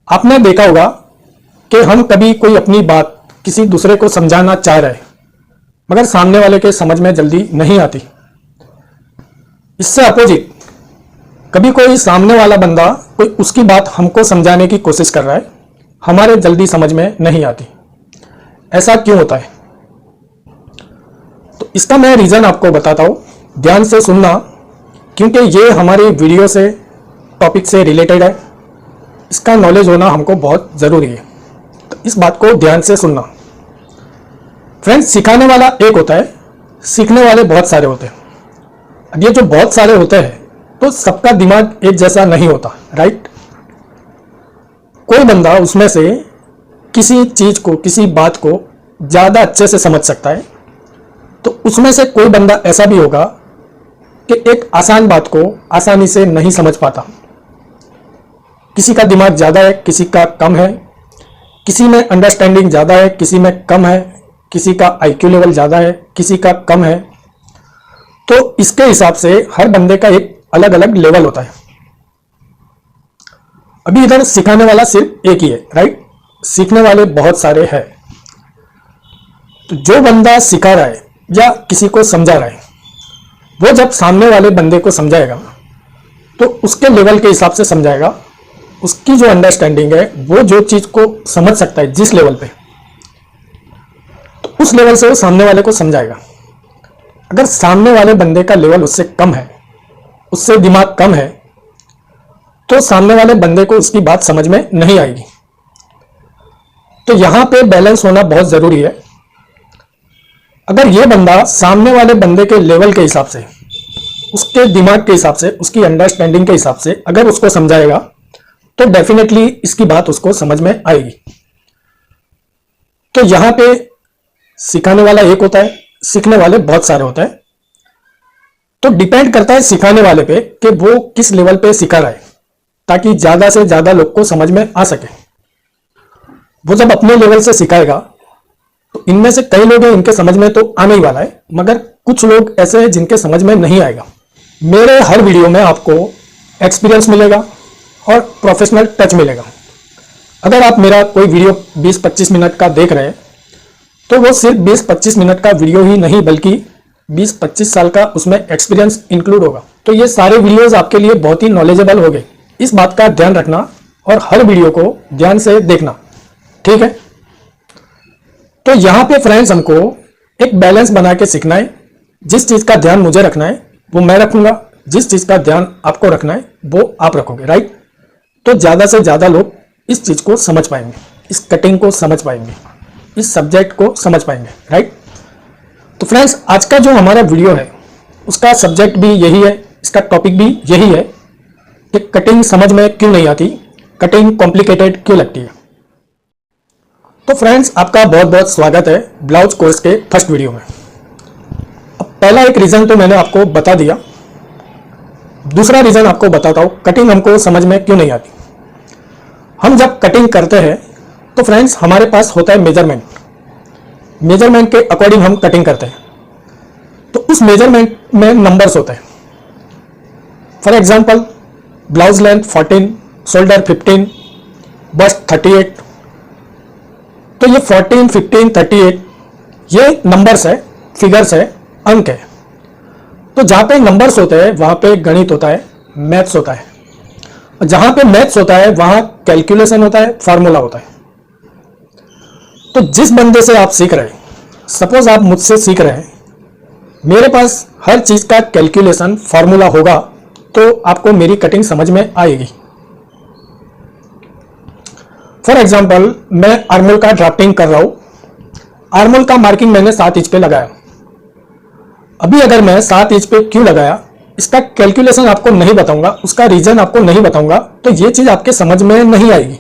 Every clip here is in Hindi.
आपने देखा होगा कि हम कभी कोई अपनी बात किसी दूसरे को समझाना चाह रहे हैं मगर सामने वाले के समझ में जल्दी नहीं आती। इससे अपोजिट कभी कोई सामने वाला बंदा कोई उसकी बात हमको समझाने की कोशिश कर रहा है, हमारे जल्दी समझ में नहीं आती। ऐसा क्यों होता है? तो इसका मैं रीज़न आपको बताता हूँ, ध्यान से सुनना, क्योंकि ये हमारी वीडियो से टॉपिक से रिलेटेड है। इसका नॉलेज होना हमको बहुत ज़रूरी है, तो इस बात को ध्यान से सुनना। फ्रेंड्स, सिखाने वाला एक होता है, सीखने वाले बहुत सारे होते हैं। अब ये जो बहुत सारे होते हैं तो सबका दिमाग एक जैसा नहीं होता, राइट? कोई बंदा उसमें से किसी चीज़ को, किसी बात को ज़्यादा अच्छे से समझ सकता है, तो उसमें से कोई बंदा ऐसा भी होगा कि एक आसान बात को आसानी से नहीं समझ पाता। किसी का दिमाग ज़्यादा है, किसी का कम है, किसी में अंडरस्टैंडिंग ज़्यादा है, किसी में कम है, किसी का आईक्यू लेवल ज़्यादा है, किसी का कम है। तो इसके हिसाब से हर बंदे का एक अलग अलग लेवल होता है। अभी इधर सिखाने वाला सिर्फ एक ही है, राइट? सीखने वाले बहुत सारे हैं। तो जो बंदा सिखा रहा है या किसी को समझा रहा है, वो जब सामने वाले बंदे को समझाएगा तो उसके लेवल के हिसाब से समझाएगा। उसकी जो अंडरस्टैंडिंग है, वो जो चीज़ को समझ सकता है जिस लेवल पे, तो उस लेवल से वो सामने वाले को समझाएगा। अगर सामने वाले बंदे का लेवल उससे कम है, उससे दिमाग कम है, तो सामने वाले बंदे को उसकी बात समझ में नहीं आएगी। तो यहां पे बैलेंस होना बहुत ज़रूरी है। अगर ये बंदा सामने वाले बंदे के लेवल के हिसाब से, उसके दिमाग के हिसाब से, उसकी अंडरस्टैंडिंग के हिसाब से अगर उसको समझाएगा तो डेफिनेटली इसकी बात उसको समझ में आएगी। तो यहां पे सिखाने वाला एक होता है, सीखने वाले बहुत सारे होते हैं। तो डिपेंड करता है सिखाने वाले पे कि वो किस लेवल पे सिखा रहा है, ताकि ज़्यादा से ज़्यादा लोग को समझ में आ सके। वो जब अपने लेवल से सिखाएगा तो इनमें से कई लोग हैं, इनके समझ में तो आने ही वाला है, मगर कुछ लोग ऐसे हैं जिनके समझ में नहीं आएगा। मेरे हर वीडियो में आपको एक्सपीरियंस मिलेगा और प्रोफेशनल टच मिलेगा। अगर आप मेरा कोई वीडियो 20-25 मिनट का देख रहे हैं तो वो सिर्फ 20-25 मिनट का वीडियो ही नहीं, बल्कि 20-25 साल का उसमें एक्सपीरियंस इंक्लूड होगा। तो ये सारे वीडियोस आपके लिए बहुत ही नॉलेजेबल हो गए। इस बात का ध्यान रखना और हर वीडियो को ध्यान से देखना, ठीक है? तो यहाँ पे फ्रेंड्स हमको एक बैलेंस बना के सीखना है। जिस चीज़ का ध्यान मुझे रखना है वो मैं रखूंगा, जिस चीज़ का ध्यान आपको रखना है वो आप रखोगे, राइट? तो ज़्यादा से ज़्यादा लोग इस चीज़ को समझ पाएंगे, इस कटिंग को समझ पाएंगे, इस सब्जेक्ट को समझ पाएंगे, राइट? तो फ्रेंड्स, आज का जो हमारा वीडियो है उसका सब्जेक्ट भी यही है, इसका टॉपिक भी यही है कि कटिंग समझ में क्यों नहीं आती, कटिंग कॉम्प्लिकेटेड क्यों लगती है। तो फ्रेंड्स, आपका बहुत बहुत स्वागत है ब्लाउज कोर्स के फर्स्ट वीडियो में। अब पहला एक रीज़न तो मैंने आपको बता दिया, दूसरा रीज़न आपको बताता हूँ कटिंग हमको समझ में क्यों नहीं आती। हम जब कटिंग करते हैं तो फ्रेंड्स हमारे पास होता है मेजरमेंट के अकॉर्डिंग हम कटिंग करते हैं। तो उस मेजरमेंट में नंबर्स होते हैं। For example, blouse length 14, shoulder 15, bust 38। तो ये 14, 15, 38 ये नंबर्स है, फिगर्स है, अंक है। तो जहाँ पे नंबर्स होते हैं वहाँ पे गणित होता है, मैथ्स होता है। और जहाँ पे मैथ्स होता है वहाँ कैलकुलेशन होता है, फार्मूला होता है। तो जिस बंदे से आप सीख रहे हैं, सपोज आप मुझसे सीख रहे हैं, मेरे पास हर चीज़ का कैलकुलेशन, फार्मूला होगा तो आपको मेरी कटिंग समझ में आएगी। फॉर एग्जाम्पल, मैं आर्मोल का ड्राफ्टिंग कर रहा हूँ। आर्मोल का मार्किंग मैंने 7 इंच पे लगाया। अभी अगर मैं 7 इंच पे क्यों लगाया, इसका कैलकुलेशन आपको नहीं बताऊंगा, उसका रीजन आपको नहीं बताऊंगा, तो ये चीज़ आपके समझ में नहीं आएगी।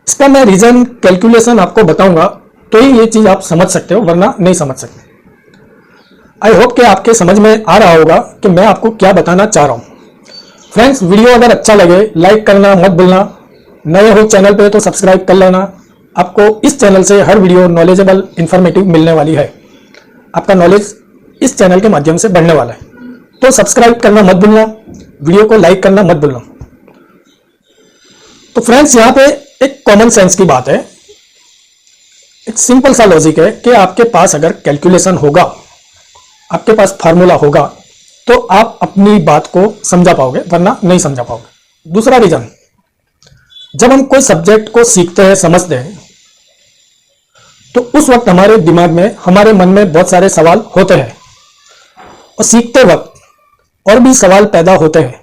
इसका मैं रीजन, कैलकुलेशन आपको बताऊंगा तो ही ये चीज़ आप समझ सकते हो, वरना नहीं समझ सकते। आई होप कि आपके समझ में आ रहा होगा कि मैं आपको क्या बताना चाह रहा हूँ। फ्रेंड्स, वीडियो अगर अच्छा लगे लाइक करना मत भूलना। नए हो चैनल पे तो सब्सक्राइब कर लेना। आपको इस चैनल से हर वीडियो नॉलेजेबल, इंफॉर्मेटिव मिलने वाली है। आपका नॉलेज इस चैनल के माध्यम से बढ़ने वाला है। तो सब्सक्राइब करना मत भूलना, वीडियो को लाइक करना मत भूलना। तो फ्रेंड्स यहां पे एक कॉमन सेंस की बात है, एक सिंपल सा लॉजिक है कि आपके पास अगर कैलकुलेशन होगा, आपके पास फार्मूला होगा, तो आप अपनी बात को समझा पाओगे, वरना नहीं समझा पाओगे। दूसरा रीजन, जब हम कोई सब्जेक्ट को सीखते हैं, समझते हैं, तो उस वक्त हमारे दिमाग में, हमारे मन में बहुत सारे सवाल होते हैं और सीखते वक्त और भी सवाल पैदा होते हैं।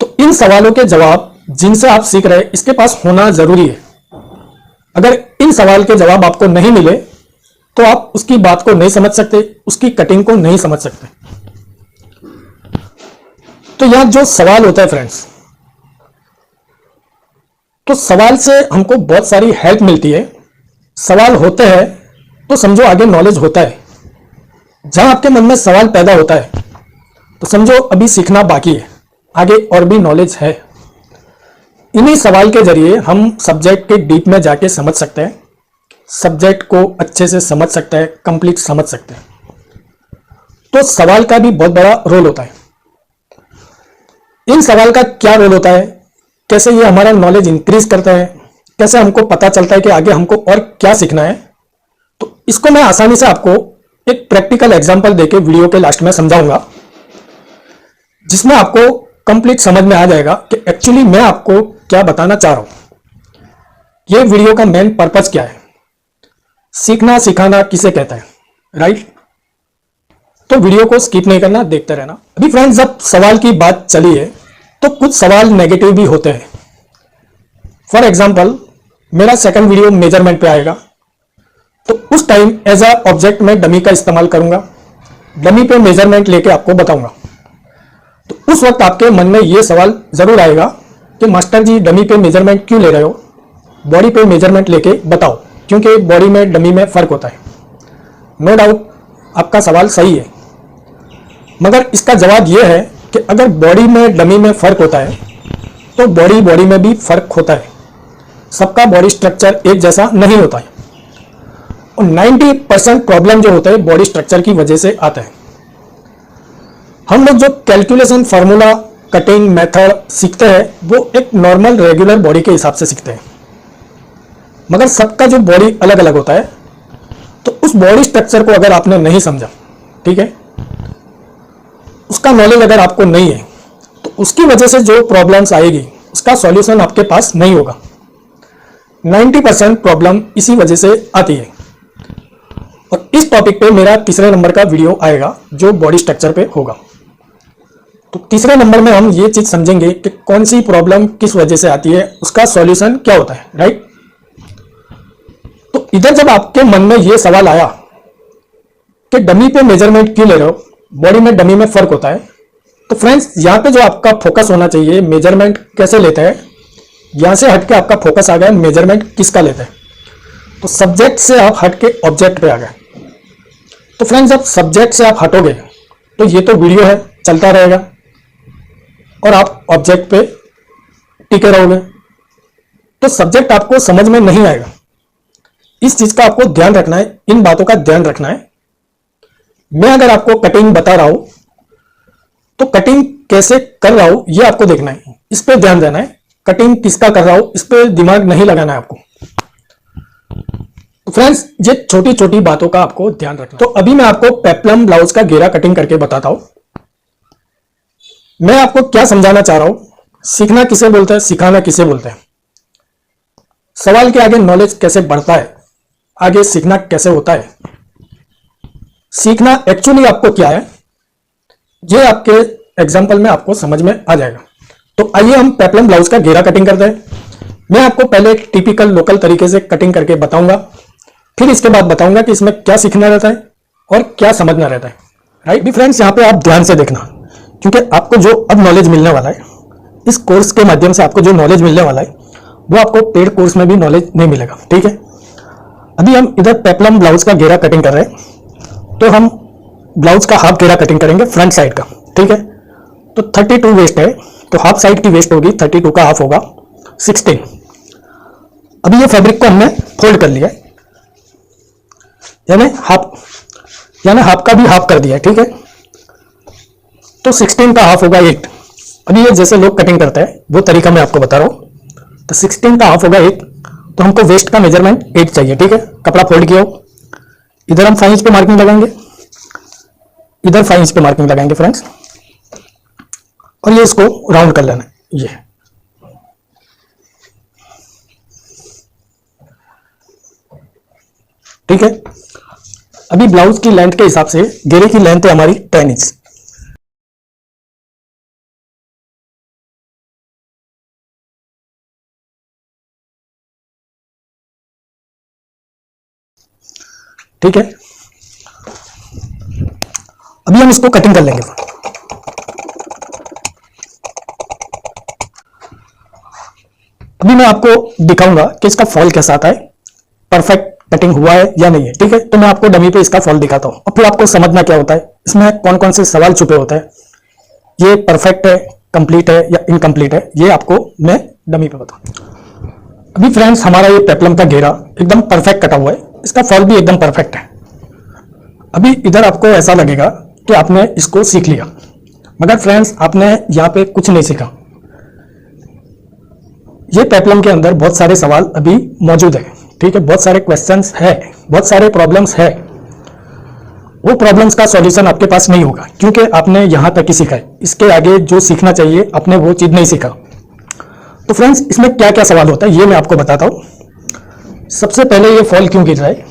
तो इन सवालों के जवाब जिनसे आप सीख रहे हैं, इसके पास होना जरूरी है। अगर इन सवाल के जवाब आपको नहीं मिले तो आप उसकी बात को नहीं समझ सकते, उसकी कटिंग को नहीं समझ सकते। तो यहां जो सवाल होता है फ्रेंड्स, तो सवाल से हमको बहुत सारी हेल्प मिलती है। सवाल होते हैं तो समझो आगे नॉलेज होता है। जहां आपके मन में सवाल पैदा होता है तो समझो अभी सीखना बाकी है, आगे और भी नॉलेज है। इन्हीं सवाल के जरिए हम सब्जेक्ट के डीप में जाके समझ सकते हैं, सब्जेक्ट को अच्छे से समझ सकते हैं, कंप्लीट समझ सकते हैं। तो सवाल का भी बहुत बड़ा रोल होता है। इन सवाल का क्या रोल होता है, कैसे ये हमारा नॉलेज इंक्रीज करता है, कैसे हमको पता चलता है कि आगे हमको और क्या सीखना है, तो इसको मैं आसानी से आपको एक प्रैक्टिकल एग्जांपल देके वीडियो के लास्ट में समझाऊंगा, जिसमें आपको कंप्लीट समझ में आ जाएगा कि एक्चुअली मैं आपको क्या बताना चाह रहा हूं। ये वीडियो का मेन पर्पस क्या है, सीखना सिखाना किसे कहता है, राइट। तो वीडियो को स्किप नहीं करना, देखते रहना। अभी फ्रेंड्स जब सवाल की बात चली है तो कुछ सवाल नेगेटिव भी होते हैं। फॉर एग्जाम्पल मेरा सेकंड वीडियो मेजरमेंट पे आएगा, तो उस टाइम एज अ ऑब्जेक्ट में डमी का इस्तेमाल करूंगा, डमी पे मेजरमेंट लेके आपको बताऊंगा। तो उस वक्त आपके मन में ये सवाल जरूर आएगा कि मास्टर जी डमी पे मेजरमेंट क्यों ले रहे हो, बॉडी पे मेजरमेंट लेके बताओ, क्योंकि बॉडी में डमी में फर्क होता है। नो डाउट आपका सवाल सही है, मगर इसका जवाब यह है कि अगर बॉडी में डमी में फर्क होता है तो बॉडी में भी फर्क होता है। सबका बॉडी स्ट्रक्चर एक जैसा नहीं होता है और 90% प्रॉब्लम जो होता है बॉडी स्ट्रक्चर की वजह से आता है। हम लोग जो कैलकुलेशन, फार्मूला, कटिंग मेथड सीखते हैं वो एक नॉर्मल रेगुलर बॉडी के हिसाब से सीखते हैं, मगर सबका जो बॉडी अलग अलग होता है। तो उस बॉडी स्ट्रक्चर को अगर आपने नहीं समझा, ठीक है, उसका नॉलेज अगर आपको नहीं है, तो उसकी वजह से जो प्रॉब्लम्स आएगी उसका सॉल्यूशन आपके पास नहीं होगा। 90% प्रॉब्लम इसी वजह से आती है। और इस टॉपिक पे मेरा तीसरे नंबर का वीडियो आएगा जो बॉडी स्ट्रक्चर पे होगा। तो तीसरे नंबर में हम ये चीज समझेंगे कि कौन सी प्रॉब्लम किस वजह से आती है, उसका सॉल्यूशन क्या होता है, राइट। तो इधर जब आपके मन में ये सवाल आया कि डमी पे मेजरमेंट क्यों ले रहे हो, बॉडी में डमी में फर्क होता है, तो फ्रेंड्स यहां पे जो आपका फोकस होना चाहिए, मेजरमेंट कैसे लेते हैं, यहां से हटके आपका फोकस आ गया मेजरमेंट किसका लेते हैं। तो सब्जेक्ट से आप हटके ऑब्जेक्ट पे आ गए। तो फ्रेंड्स जब सब्जेक्ट से आप हटोगे तो ये तो वीडियो है, चलता रहेगा और आप ऑब्जेक्ट पे टिके रहोगे, तो सब्जेक्ट आपको समझ में नहीं आएगा। इस चीज का आपको ध्यान रखना है, इन बातों का ध्यान रखना है। मैं अगर आपको कटिंग बता रहा हूं तो कटिंग कैसे कर रहा हूं ये आपको देखना है, इस पे ध्यान देना है। कटिंग किसका कर रहा हूं इस पे दिमाग नहीं लगाना है आपको। तो फ्रेंड्स ये छोटी छोटी बातों का आपको ध्यान रखना। तो अभी मैं आपको पेप्लम ब्लाउज का घेरा कटिंग करके बताता हूं। मैं आपको क्या समझाना चाह रहा हूं, सीखना किसे बोलते हैं, सिखाना किसे बोलते हैं। सवाल के आगे नॉलेज कैसे बढ़ता है, आगे सीखना कैसे होता है। सीखना एक्चुअली आपको क्या है, ये आपके एग्जाम्पल में आपको समझ में आ जाएगा। तो आइए हम पेप्लम ब्लाउज का घेरा कटिंग करते हैं। मैं आपको पहले टिपिकल लोकल तरीके से कटिंग करके बताऊंगा, फिर इसके बाद बताऊंगा कि इसमें क्या सीखना रहता है और क्या समझना रहता है, राइट। भी फ्रेंड्स यहाँ पे आप ध्यान से देखना, क्योंकि आपको जो अब नॉलेज मिलने वाला है, इस कोर्स के माध्यम से आपको जो नॉलेज मिलने वाला है वो आपको पेड कोर्स में भी नॉलेज नहीं मिलेगा, ठीक है। अभी हम इधर पेप्लम ब्लाउज का घेरा कटिंग कर रहे हैं, तो हम ब्लाउज का हाफ घेरा कटिंग करेंगे फ्रंट साइड का, ठीक है। तो 32 वेस्ट है, तो हाफ साइड की वेस्ट होगी 32 का हाफ होगा 16। अभी ये फैब्रिक को हमने फोल्ड कर लिया है, यानी हाफ का भी हाफ कर दिया है, ठीक है। तो 16 का हाफ होगा 8। अभी ये जैसे लोग कटिंग करते हैं वो तरीका मैं आपको बता रहा हूं। तो 16 का हाफ होगा 8, तो हमको वेस्ट का मेजरमेंट 8 चाहिए। ठीक है, कपड़ा फोल्ड किया हो, इधर हम 5 इंच पे मार्किंग लगाएंगे, इधर 5 इंच पे मार्किंग लगाएंगे फ्रेंड्स, और ये इसको राउंड कर लेना है। ये ठीक है। अभी ब्लाउज की लेंथ के हिसाब से घेरे की लेंथ है हमारी 10 इंच। ठीक है, अभी हम इसको कटिंग कर लेंगे। अभी मैं आपको दिखाऊंगा कि इसका फॉल कैसा आता है, परफेक्ट कटिंग हुआ है या नहीं है। ठीक है, तो मैं आपको डमी पे इसका फॉल दिखाता हूं और फिर आपको समझना क्या होता है, इसमें कौन कौन से सवाल छुपे होते हैं, ये परफेक्ट है, कंप्लीट है या इनकम्प्लीट है, ये आपको मैं डमी पे बताऊं। अभी फ्रेंड्स हमारा ये पेप्लम का घेरा एकदम परफेक्ट कटा हुआ है, इसका फॉल भी एकदम परफेक्ट है। अभी इधर आपको ऐसा लगेगा कि आपने इसको सीख लिया, मगर फ्रेंड्स आपने यहाँ पे कुछ नहीं सीखा। ये पेप्लम के अंदर बहुत सारे सवाल अभी मौजूद है। ठीक है, बहुत सारे क्वेश्चंस है, बहुत सारे प्रॉब्लम्स है। वो प्रॉब्लम्स का सॉल्यूशन आपके पास नहीं होगा क्योंकि आपने यहां तक ही सीखा है, इसके आगे जो सीखना चाहिए आपने वो चीज नहीं सीखा। तो फ्रेंड्स इसमें क्या क्या सवाल होता है ये मैं आपको बताता हूं। सबसे पहले ये फॉल क्यों गिर रहा है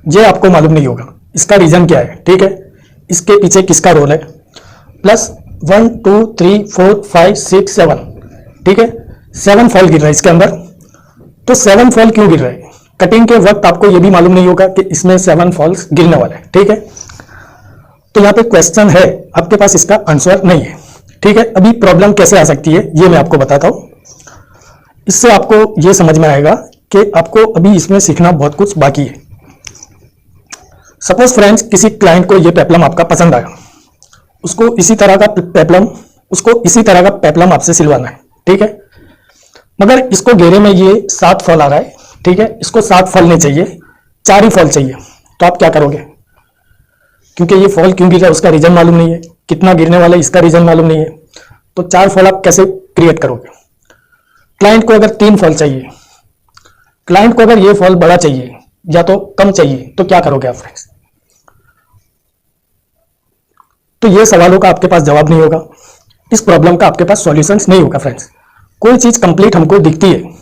ये आपको मालूम नहीं होगा, इसका रीजन क्या है। ठीक है, इसके पीछे किसका रोल है, प्लस 1 2 3 4 5 6 7, ठीक है 7 फॉल गिर रहा है इसके अंदर। तो 7 फॉल क्यों गिर रहा है, कटिंग के वक्त आपको ये भी मालूम नहीं होगा कि इसमें 7 फॉल्स गिरने वाले हैं। ठीक है, तो यहाँ पे क्वेश्चन है, आपके पास इसका आंसर नहीं है। ठीक है, अभी प्रॉब्लम कैसे आ सकती है ये मैं आपको बताता हूं, इससे आपको ये समझ में आएगा कि आपको अभी इसमें सीखना बहुत कुछ बाकी है। सपोज फ्रेंड्स किसी क्लाइंट को ये पेप्लम आपका पसंद आया, उसको इसी तरह का पेप्लम आपसे सिलवाना है। ठीक है, मगर इसको घेरे में ये 7 फॉल आ रहा है। ठीक है, इसको 7 फॉल नहीं चाहिए, 4 ही फॉल चाहिए। तो आप क्या करोगे, क्योंकि ये फॉल क्यों गिर रहा है उसका रीजन मालूम नहीं है, कितना गिरने वाला है इसका रीजन मालूम नहीं है, तो 4 फॉल आप कैसे क्रिएट करोगे। क्लाइंट को अगर 3 फॉल चाहिए, क्लाइंट को अगर ये फॉल बड़ा चाहिए या तो कम चाहिए, तो क्या करोगे आप फ्रेंड्स। तो ये सवालों का आपके पास जवाब नहीं होगा, इस प्रॉब्लम का आपके पास सॉल्यूशंस नहीं होगा फ्रेंड्स। कोई चीज कंप्लीट हमको दिखती है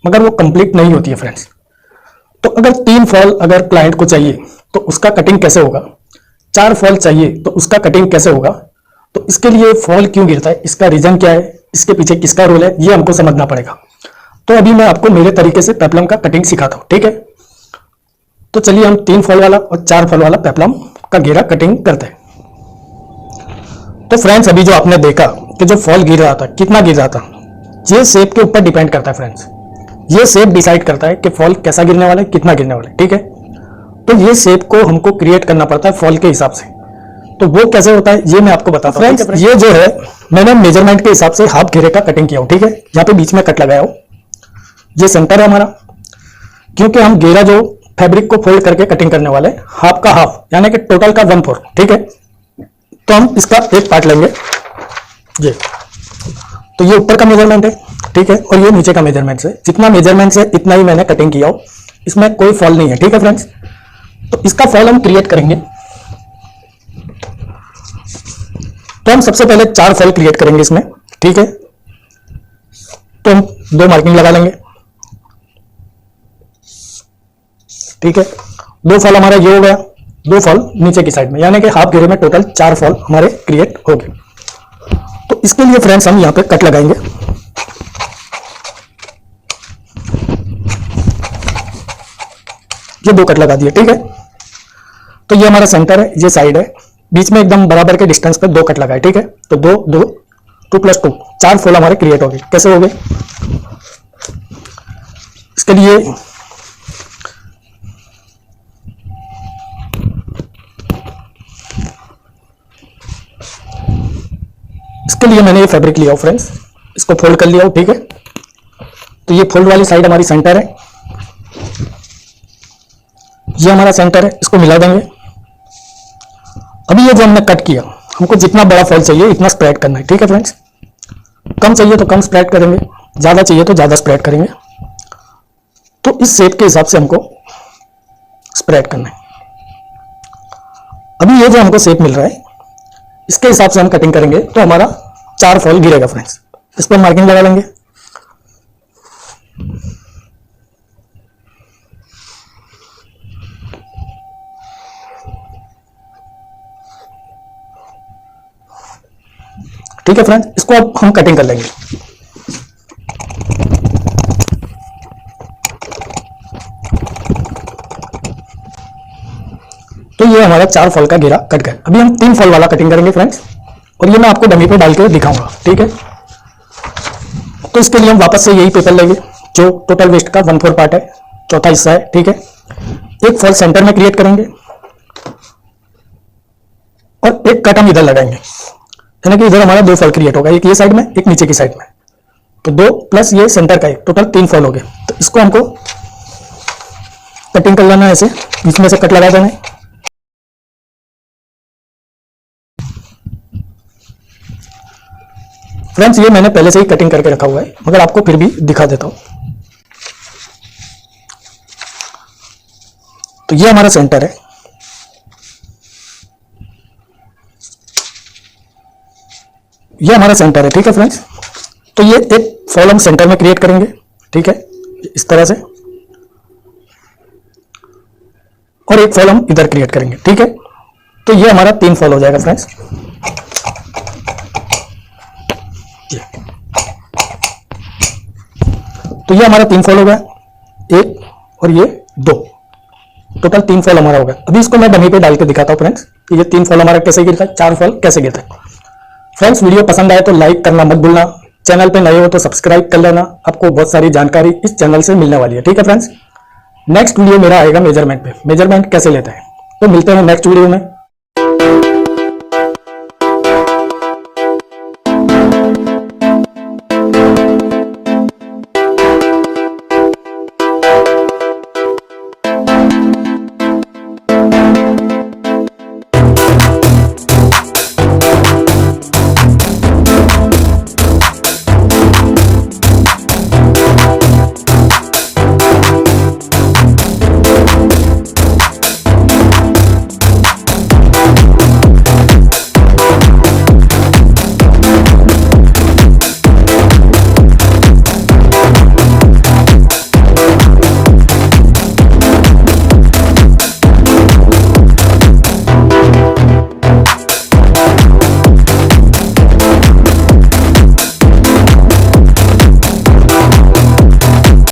मगर वो कंप्लीट नहीं होती है फ्रेंड्स। तो अगर 3 फॉल अगर क्लाइंट को चाहिए तो उसका कटिंग कैसे होगा, 4 फॉल चाहिए तो उसका कटिंग कैसे होगा। तो इसके लिए फॉल क्यों गिरता है, इसका रीजन क्या है, इसके पीछे किसका रोल है, ये हमको समझना पड़ेगा। तो अभी मैं आपको मेरे तरीके से पेप्लम का कटिंग सिखाता हूं। ठीक है, तो चलिए हम 3 फॉल वाला और 4 फॉल वाला पेप्लम का घेरा कटिंग करते हैं। तो फ्रेंड्स अभी जो आपने देखा कि जो फॉल गिर रहा था कितना गिर रहा था, ये शेप के ऊपर डिपेंड करता है फ्रेंड्स। ये शेप डिसाइड करता है कि फॉल कैसा गिरने वाला है, कितना गिरने वाला है। ठीक है, तो ये शेप को हमको क्रिएट करना पड़ता है फॉल के हिसाब से। तो वो कैसे होता है ये मैं आपको बताता हूं। फ्रेंड्स ये जो है मैंने मेजरमेंट के हिसाब से हाफ घेरे का कटिंग किया हूं। ठीक है, यहाँ पे बीच में कट लगाया हूं, ये सेंटर है हमारा, क्योंकि हम घेरा जो फैब्रिक को फोल्ड करके कटिंग करने वाले हाफ का हाफ यानी कि टोटल का 1/4। ठीक है, तो हम इसका एक पार्ट लेंगे, ये तो ये ऊपर का मेजरमेंट है। ठीक है, और ये नीचे का मेजरमेंट है, जितना मेजरमेंट है इतना ही मैंने कटिंग किया हो, इसमें कोई फॉल नहीं है। ठीक है फ्रेंड्स, तो इसका फॉल हम क्रिएट करेंगे। तो हम सबसे पहले 4 फॉल क्रिएट करेंगे इसमें। ठीक है, तो हम 2 मार्किंग लगा लेंगे। ठीक है, 2 फॉल हमारा ये हो गया, 2 फॉल नीचे की साइड में, यानी कि हाफ घेरे में टोटल 4 फॉल हमारे क्रिएट हो गए। तो इसके लिए फ्रेंड्स हम यहां पे कट लगाएंगे। ये 2 कट लगा दिए। ठीक है, तो ये हमारा सेंटर है, ये साइड है, बीच में एकदम बराबर के डिस्टेंस पे 2 कट लगाए। ठीक है, तो 2 2 2 + 2 4 फॉल हमारे क्रिएट हो गए। कैसे हो गए, इसके लिए मैंने ये फैब्रिक लिया हो फ्रेंड्स, इसको फोल्ड कर लिया हो। ठीक है, तो ये फोल्ड वाली साइड हमारी सेंटर है, ये हमारा सेंटर है, इसको मिला देंगे। अभी ये जो हमने कट किया, हमको जितना बड़ा फॉल चाहिए इतना स्प्रेड करना है। ठीक है फ्रेंड्स, कम चाहिए तो कम स्प्रेड करेंगे, ज्यादा चाहिए तो ज्यादा स्प्रेड करेंगे। तो इस शेप के हिसाब से हमको स्प्रेड करना है। अभी ये जो हमको शेप मिल रहा है इसके हिसाब से हम कटिंग करेंगे तो हमारा 4 फॉल गिरेगा फ्रेंड्स। इस पर मार्किंग लगा लेंगे। ठीक है फ्रेंड्स, इसको अब हम कटिंग कर लेंगे। तो ये हमारा 4 फॉल का घेरा कट गया। अभी हम 3 फॉल वाला कटिंग करेंगे फ्रेंड्स, और ये मैं आपको डमी पे डाल के दिखाऊंगा। ठीक है, तो इसके लिए हम वापस से यही पेपर लेंगे जो टोटल वेस्ट का 1/4 पार्ट है, चौथा हिस्सा है। ठीक है, एक फॉल सेंटर में क्रिएट करेंगे और एक कट हम इधर लगाएंगे, यानी कि इधर हमारा 2 फॉल क्रिएट होगा, एक ये साइड में एक नीचे की साइड में। तो 2 प्लस ये सेंटर का एक, टोटल 3 फॉल हो गए। तो इसको हमको कटिंग कर लेना है, ऐसे बीच में से कट लगा देना है। फ्रेंड्स ये मैंने पहले से ही कटिंग करके रखा हुआ है, मगर आपको फिर भी दिखा देता हूं। तो ये हमारा सेंटर है, ये हमारा सेंटर है। ठीक है फ्रेंड्स, तो ये एक फॉल हम सेंटर में क्रिएट करेंगे। ठीक है, इस तरह से, और एक फॉल हम इधर क्रिएट करेंगे। ठीक है, तो ये हमारा 3 फॉल हो जाएगा फ्रेंड्स। तो ये हमारा 3 फॉल हो गया, एक और ये 2, टोटल 3 फॉल हमारा हो गया। अभी इसको मैं डमी पे डाल के दिखाता हूं फ्रेंड्स कि ये 3 फॉल हमारा कैसे गिरता है, 4 फॉल कैसे गिरता है। फ्रेंड्स वीडियो पसंद आए तो लाइक करना मत भूलना, चैनल पे नए हो तो सब्सक्राइब कर लेना, आपको बहुत सारी जानकारी इस चैनल से मिलने वाली है। ठीक है फ्रेंड्स, नेक्स्ट वीडियो मेरा आएगा मेजरमेंट पे, मेजरमेंट कैसे लेते हैं। तो मिलते हैं नेक्स्ट वीडियो में।